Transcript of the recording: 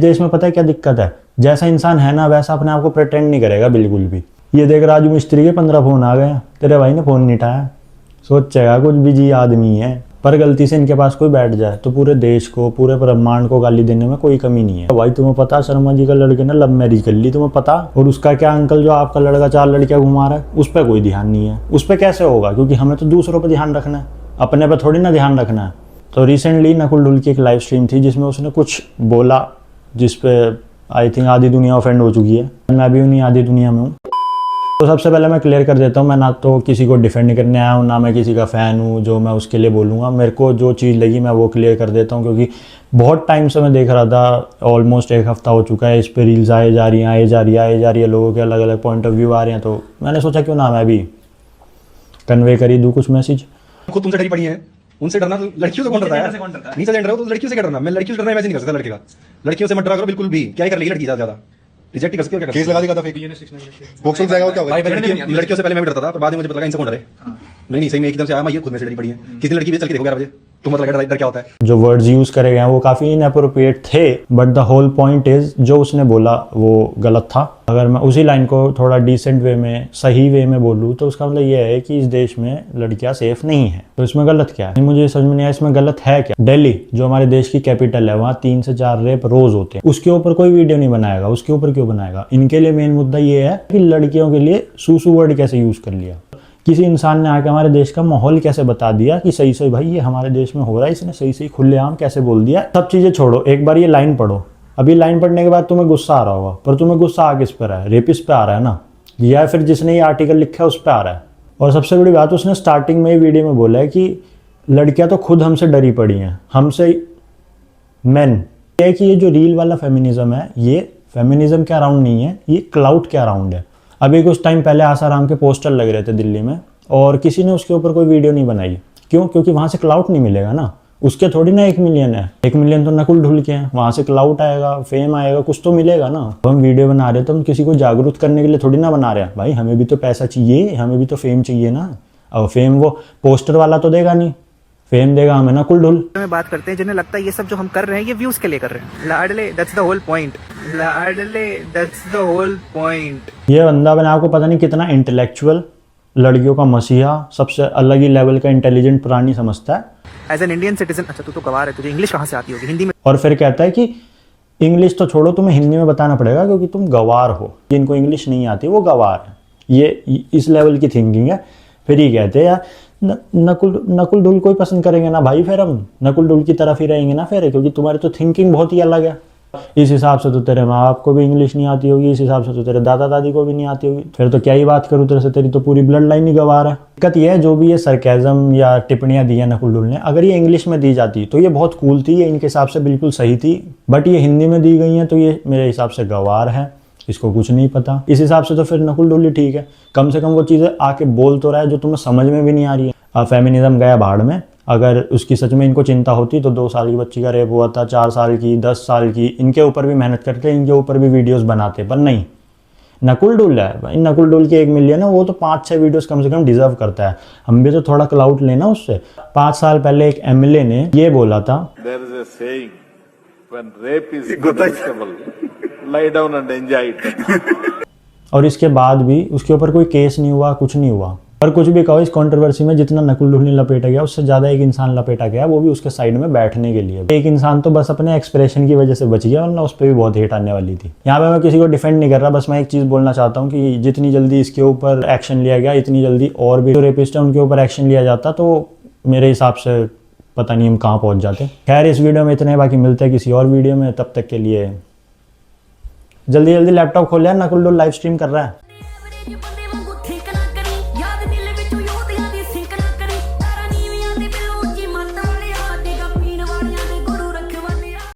देश में पता है क्या दिक्कत है, जैसा इंसान है ना वैसा अपने आप को प्रिटेंड नहीं करेगा बिल्कुल भी। ये देख राजू मिस्त्री के 15 फोन आ गए, तेरे भाई ने फोन नहीं उठाया, सोचेगा कुछ बिजी आदमी है। पर गलती से इनके पास कोई बैठ जाए तो पूरे देश को, पूरे ब्रह्मांड को गाली देने में कोई कमी नहीं है। भाई तुम्हें पता शर्मा जी का लड़के ने लव मैरिज कर ली, तुम्हें पता? और उसका क्या अंकल जो आपका लड़का 4 लड़कियां घुमा रहा है, उस पर कोई ध्यान नहीं है। उस पर कैसे होगा, क्योंकि हमें तो दूसरों पर ध्यान रखना है, अपने पर थोड़ी ना ध्यान रखना है। तो रिसेंटली नकुल ढुल की एक लाइव स्ट्रीम थी जिसमें उसने कुछ बोला जिसपे आई थिंक आधी दुनिया ऑफेंड हो चुकी है। मैं भी उन्हीं आधी दुनिया में हूँ। तो सबसे पहले मैं क्लियर कर देता हूँ, मैं ना तो किसी को डिफेंड करने आया हूँ, ना मैं किसी का फ़ैन हूँ जो मैं उसके लिए बोलूँगा। मेरे को जो चीज़ लगी मैं वो क्लियर कर देता हूँ, क्योंकि बहुत टाइम से मैं देख रहा था, ऑलमोस्ट 1 हफ्ता हो चुका है, इस पर रील्स आए जा रही है, लोगों के अलग अलग पॉइंट ऑफ व्यू आ रहे हैं। तो मैंने सोचा क्यों ना मैं भी कन्वे कर ही दूँ कुछ मैसेज। खुद तुमसे डरी पड़ी है, उनसे डरना। लड़कियों से कौन डरता है? नीचे डर रहे हो तो लड़कियों से क्या डरना? मैं लड़कियों से डरना इमेजिन नहीं कर सकता लड़के का। लड़कियों से मत डरा करो बिल्कुल भी। क्या ही कर लेगी लड़की ज्यादा? रिजेक्ट कर सकती हो क्या? केस लगा देगा था, बॉक्स जाएगा और क्या होगा? लड़कियों से पहले मैं भी डरता था, पर बाद में मुझे पता लगा इनसे कौन डरे। नहीं सही में एकदम से आया, मैं ये खुद में से डरी पड़ी है। किसी लड़की भी चल के देखो 11 बजे, तुम मतलब डर क्या होता है। जो वर्ड्स यूज करे गए हैं वो काफी इनएप्रोप्रिएट थे, but the whole point is जो उसने बोला वो गलत था। अगर मैं उसी लाइन को थोड़ा डिसेंट वे में, सही वे में बोलूँ तो उसका मतलब ये है कि इस देश में लड़कियां सेफ नहीं है। तो इसमें गलत क्या है, मुझे समझ में नहीं आया इसमें गलत है क्या। दिल्ली जो हमारे देश की कैपिटल है, वहाँ 3 से 4 रेप रोज होते हैं, उसके ऊपर कोई वीडियो नहीं बनाएगा। उसके ऊपर क्यों बनाएगा? इनके लिए मेन मुद्दा ये है कि लड़कियों के लिए सूसू वर्ड कैसे यूज कर लिया। किसी इंसान ने आके हमारे देश का माहौल कैसे बता दिया कि सही सही भाई ये हमारे देश में हो रहा है, इसने सही सही खुलेआम कैसे बोल दिया। सब चीजें छोड़ो, एक बार ये लाइन पढ़ो। अभी लाइन पढ़ने के बाद तुम्हें गुस्सा आ रहा होगा, पर तुम्हें गुस्सा आ किस पर है? रेपिस्ट पे आ रहा है ना, या फिर जिसने ये आर्टिकल लिखा है उस पर आ रहा है। और सबसे बड़ी बात उसने स्टार्टिंग में ही वीडियो में बोला है कि लड़कियां तो खुद हमसे डरी पड़ी हैं, हमसे मेन। ये कि ये जो रील वाला फेमिनिज्म है, ये फेमिनिज्म के अराउंड नहीं है, ये क्लाउड के अराउंड है। अभी कुछ टाइम पहले आसाराम के पोस्टर लग रहे थे दिल्ली में, और किसी ने उसके ऊपर कोई वीडियो नहीं बनाई। क्यों? क्योंकि वहाँ से क्लाउड नहीं मिलेगा ना। उसके थोड़ी ना 1 मिलियन है, 1 मिलियन तो नकुल ढुल के हैं, वहाँ से क्लाउड आएगा, फेम आएगा, कुछ तो मिलेगा ना। तो हम वीडियो बना रहे तो हम किसी को जागरूक करने के लिए थोड़ी ना बना रहे हैं भाई, हमें भी तो पैसा चाहिए, हमें भी तो फेम चाहिए ना। अब फेम वो पोस्टर वाला तो देगा नहीं, फेम देगा हमें नकुल ढुल। में बात करते हैं जिन्हें लगता है ये सब जो हम कर रहे हैं ये व्यूज के लिए कर रहे हैं। लाडले दैट्स द होल पॉइंट, लाडले दैट्स द होल पॉइंट। ये बंदा बना आपको पता नहीं कितना इंटेलेक्चुअल, लड़कियों का मसीहा, सबसे अलग ही लेवल का इंटेलिजेंट प्राणी समझता है एज एन इंडियन सिटीजन। अच्छा तू तो गवार है, तुझे इंग्लिश कहाँ से आती होगी? हिंदी में। और फिर कहता है कि इंग्लिश तो छोड़ो, तुम्हें हिंदी में बताना पड़ेगा क्योंकि तुम गवार हो। जिनको इंग्लिश नहीं आती वो गवार है, ये इस लेवल की थिंकिंग है। फिर ये कहते हैं यार नकुल ढुल को ही पसंद करेंगे ना भाई, फिर हम नकुल ढुल की तरफ ही रहेंगे ना फिर, क्योंकि तुम्हारी तो थिंकिंग बहुत ही अलग है। इस हिसाब से तो तेरे माँ बाप को भी इंग्लिश नहीं आती होगी, इस हिसाब से तो तेरे दादा दादी को भी नहीं आती होगी, फिर तो क्या ही बात करूँ तेरे से, तेरी तो पूरी ब्लड लाइन ही गवार है। दिक्कत ये है जो भी ये सरकाज़म या टिप्पणियां दी है नकुल ढुल ने, अगर ये इंग्लिश में दी जाती तो ये बहुत कूल थी, ये इनके हिसाब से बिल्कुल सही थी, बट ये हिंदी में दी गई हैं तो ये मेरे हिसाब से गवार है, इसको कुछ नहीं पता। इस हिसाब से तो फिर नकुल ढुल ही ठीक है, कम से कम वो चीज़ें आके बोल तो रहा है जो तुम्हें समझ में भी नहीं आ रही है। अब फेमिनिज्म गया भाड़ में, अगर उसकी सच में इनको चिंता होती तो 2 साल की बच्ची का रेप हुआ था, 4 साल की, 10 साल की, इनके ऊपर भी मेहनत करते, इनके ऊपर भी वीडियोस बनाते, पर नहीं। नकुल ढुल है भाई, नकुल ढुल की 1 मिलियन है, वो तो 5-6 वीडियोस कम से कम डिजर्व करता है। हम भी तो थोड़ा क्लाउड लेना उससे। 5 साल पहले एक एमएलए ने ये बोला था, There is a saying, when rape is punishable, lie down and enjoy it. और इसके बाद भी उसके ऊपर कोई केस नहीं हुआ, कुछ नहीं हुआ। पर कुछ भी कहो, इस कंट्रोवर्सी में जितना नकुल ढुल ने लपेटा गया उससे ज़्यादा एक इंसान लपेटा गया, वो भी उसके साइड में बैठने के लिए। एक इंसान तो बस अपने एक्सप्रेशन की वजह से बच गया, वरना उस पर भी बहुत हेट आने वाली थी। यहाँ पे मैं किसी को डिफेंड नहीं कर रहा, बस मैं एक चीज़ बोलना चाहता हूँ कि जितनी जल्दी इसके ऊपर एक्शन लिया गया, इतनी जल्दी और भी जो रेपिस्ट है उनके ऊपर एक्शन लिया जाता तो मेरे हिसाब से पता नहीं हम कहाँ पहुँच जाते। खैर इस वीडियो में इतने, बाकी मिलते हैं किसी और वीडियो में, तब तक के लिए जल्दी लैपटॉप खोल लिया, नकुल ढुल लाइव स्ट्रीम कर रहा है।